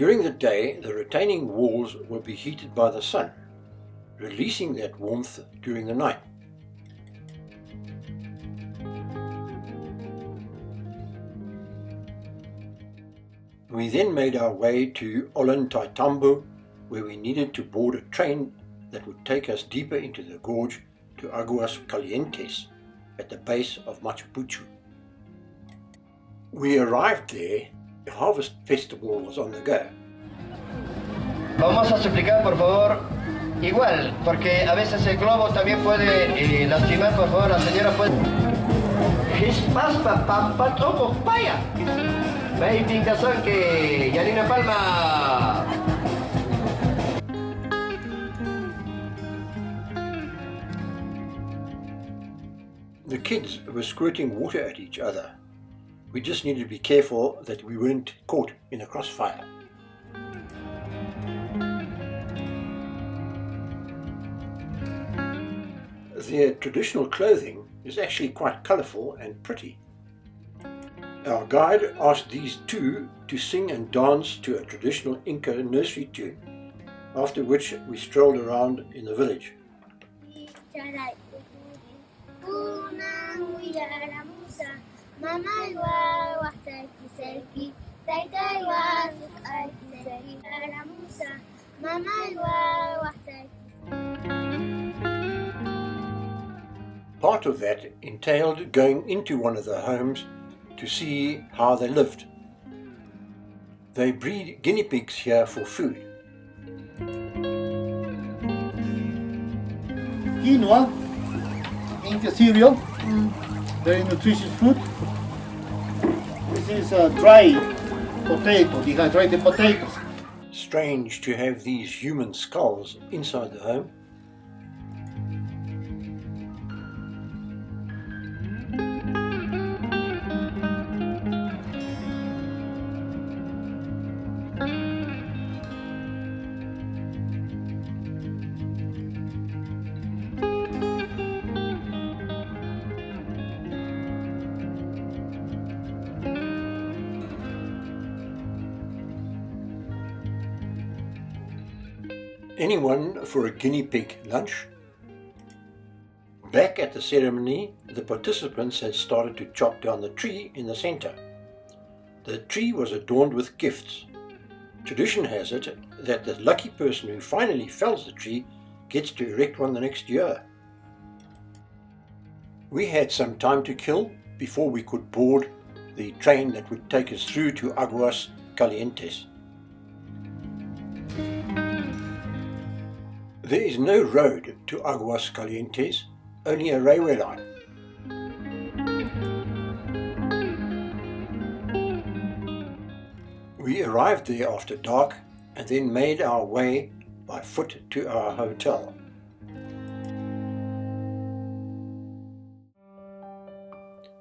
During the day, the retaining walls will be heated by the sun, releasing that warmth during the night. We then made our way to Ollantaytambo, where we needed to board a train that would take us deeper into the gorge to Aguas Calientes at the base of Machu Picchu. We arrived there, the harvest festival was on the go. Vamos a suplicar por favor, igual, porque a veces el globo también puede lastimar, por favor, la señora puede... Vaya, me indicación que Yanina Palma... The kids were squirting water at each other. We just needed to be careful that we weren't caught in a crossfire. Their traditional clothing is actually quite colourful and pretty. Our guide asked these two to sing and dance to a traditional Inca nursery tune, after which we strolled around in the village. Part of that entailed going into one of the homes to see how they lived. They breed guinea pigs here for food. Quinoa, Inca cereal, very nutritious food. This is a dry potato, dehydrated potatoes. Strange to have these human skulls inside the home. Anyone for a guinea pig lunch? Back at the ceremony, the participants had started to chop down the tree in the center. The tree was adorned with gifts. Tradition has it that the lucky person who finally fells the tree gets to erect one the next year. We had some time to kill before we could board the train that would take us through to Aguas Calientes. There is no road to Aguas Calientes, only a railway line. We arrived there after dark and then made our way by foot to our hotel.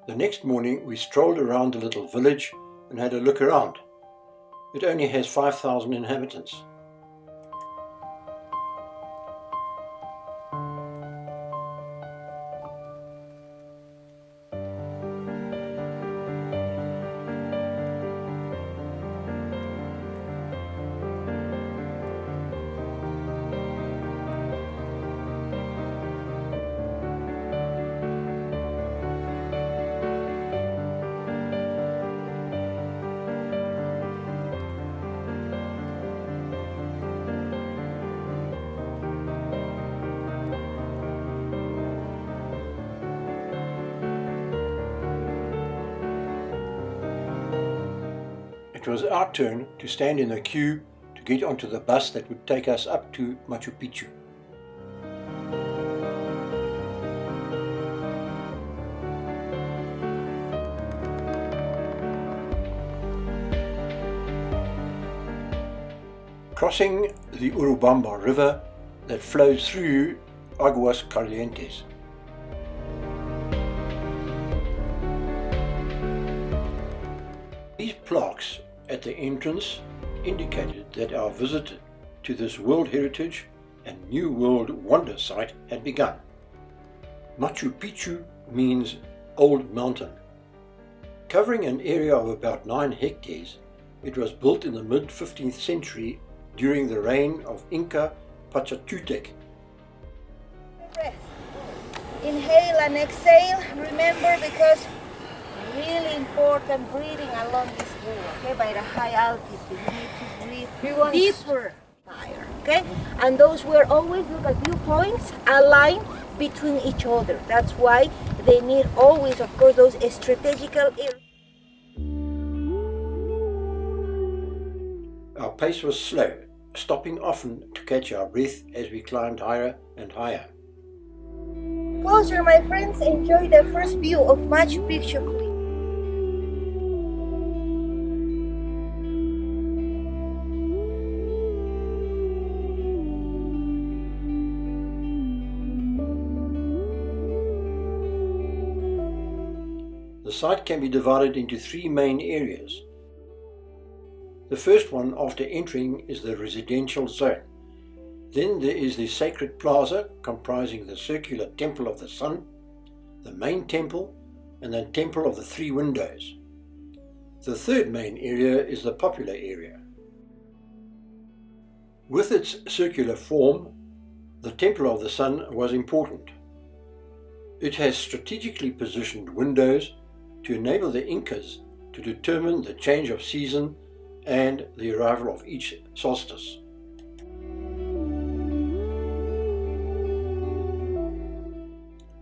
The next morning we strolled around the little village and had a look around. It only has 5,000 inhabitants. It was our turn to stand in the queue to get onto the bus that would take us up to Machu Picchu. Crossing the Urubamba River that flows through Aguas Calientes. These plaques at the entrance indicated that our visit to this World Heritage and New World Wonder site had begun. Machu Picchu means Old Mountain. Covering an area of about 9 hectares, It was built in the mid-15th century during the reign of Inca Pachacutec. Breath. Inhale and exhale, remember, because really important breathing along this wall, okay? By the high altitude, you need to breathe deeper higher, okay? And those were always, look at viewpoints, aligned between each other. That's why they need always, of course, those strategical areas. Our pace was slow, stopping often to catch our breath as we climbed higher and higher. Closer, my friends, enjoy the first view of Machu Picchu. The site can be divided into three main areas. The first one after entering is the residential zone. Then there is the sacred plaza comprising the circular Temple of the Sun, the main temple, and the Temple of the Three Windows. The third main area is the popular area. With its circular form, the Temple of the Sun was important. It has strategically positioned windows to enable the Incas to determine the change of season and the arrival of each solstice.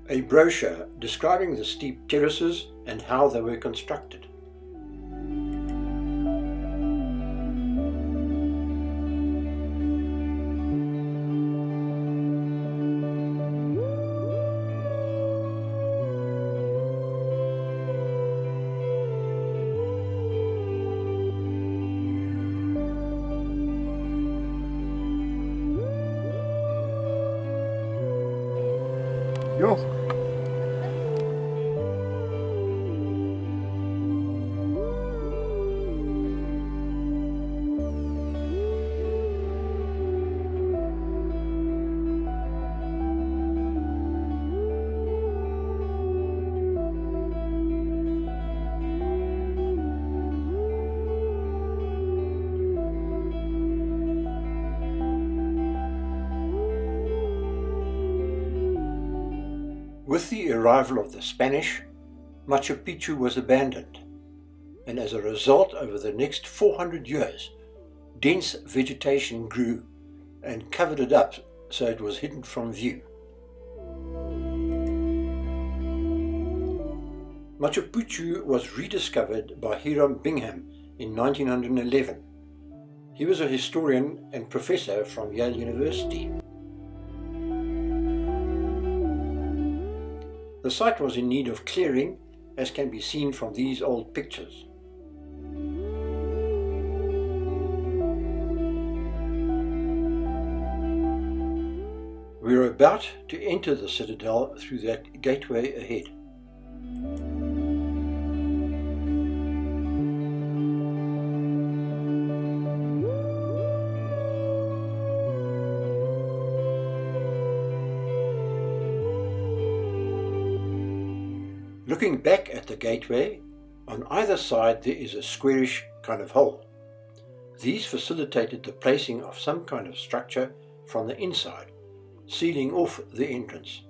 A brochure describing the steep terraces and how they were constructed. Yo. With the arrival of the Spanish, Machu Picchu was abandoned, and as a result, over the next 400 years, dense vegetation grew and covered it up so it was hidden from view. Machu Picchu was rediscovered by Hiram Bingham in 1911. He was a historian and professor from Yale University. The site was in need of clearing, as can be seen from these old pictures. We are about to enter the citadel through that gateway ahead. Looking back at the gateway, on either side there is a squarish kind of hole. These facilitated the placing of some kind of structure from the inside, sealing off the entrance.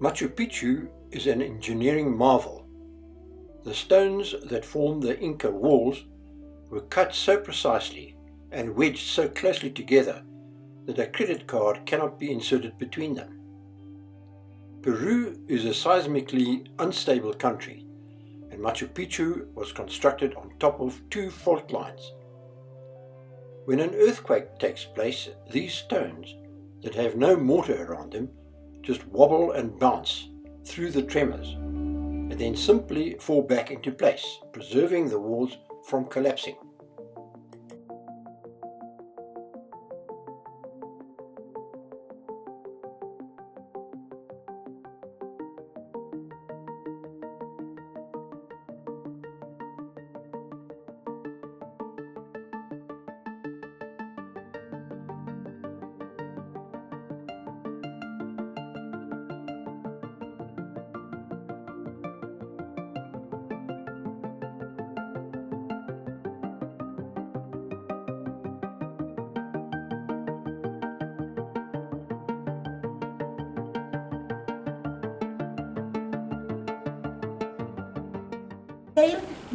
Machu Picchu is an engineering marvel. The stones that form the Inca walls were cut so precisely and wedged so closely together that a credit card cannot be inserted between them. Peru is a seismically unstable country, and Machu Picchu was constructed on top of two fault lines. When an earthquake takes place, these stones, that have no mortar around them, just wobble and bounce through the tremors, and then simply fall back into place, preserving the walls from collapsing.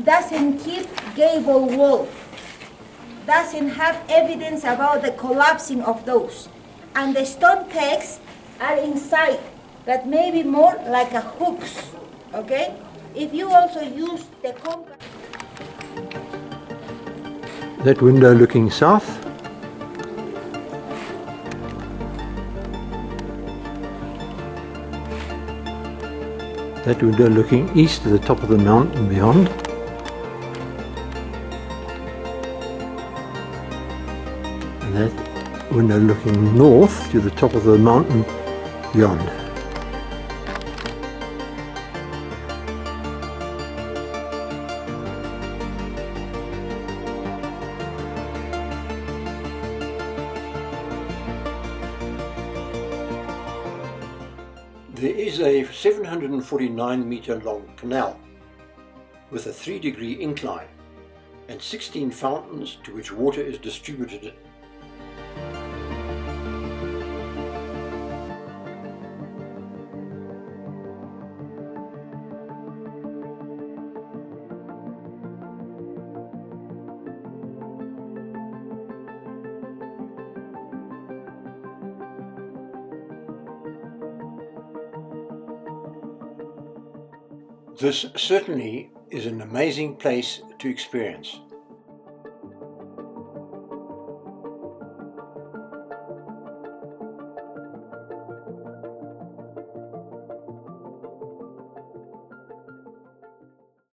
Doesn't keep gable wall, doesn't have evidence about the collapsing of those, and the stone pegs are inside, that may be more like a hooks, okay? If you also use the compass. That window looking south, that window looking east to the top of the mountain beyond, and that window looking north to the top of the mountain beyond. There is a 749 meter long canal with a 3-degree incline and 16 fountains to which water is distributed. This certainly is an amazing place to experience.